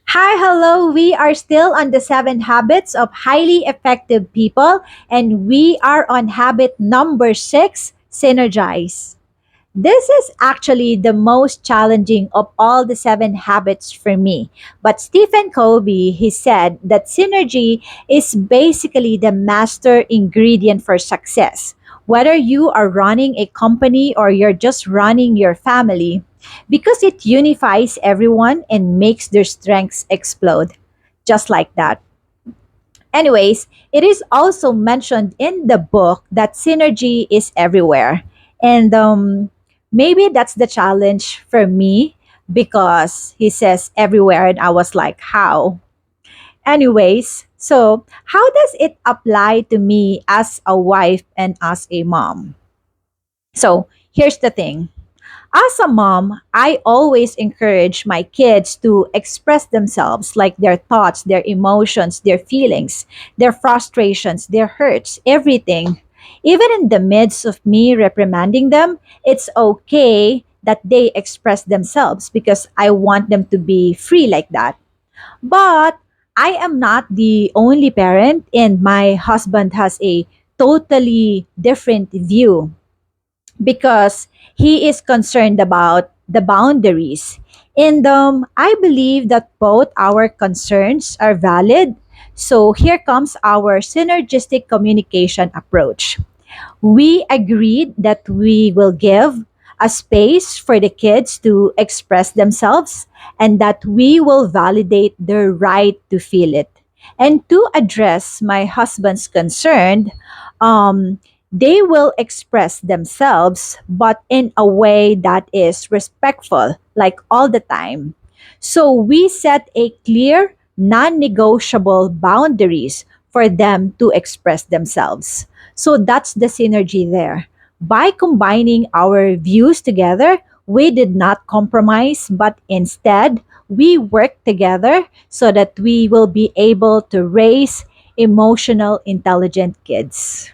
Hi, hello. We are still on the 7 habits of highly effective people, and we are on habit number 6, synergize. This is actually the most challenging of all the 7 habits for me. But Stephen Covey, he said that synergy is basically the master ingredient for success. Whether you are running a company or you're just running your family, because it unifies everyone and makes their strengths explode. Just like that. Anyways, it is also mentioned in the book that synergy is everywhere. And maybe that's the challenge for me because he says everywhere, and I was like, how? Anyways, so how does it apply to me as a wife and as a mom? So here's the thing. As a mom, I always encourage my kids to express themselves, like their thoughts, their emotions, their feelings, their frustrations, their hurts, everything. Even in the midst of me reprimanding them, it's okay that they express themselves because I want them to be free like that. But I am not the only parent, and my husband has a totally different view because he is concerned about the boundaries. And I believe that both our concerns are valid. So here comes our synergistic communication approach. We agreed that we will give a space for the kids to express themselves and that we will validate their right to feel it. And to address my husband's concern, they will express themselves, but in a way that is respectful, like all the time. So we set a clear, non negotiable boundaries for them to express themselves. So that's the synergy there. By combining our views together, we did not compromise, but instead, we worked together so that we will be able to raise emotional, intelligent kids.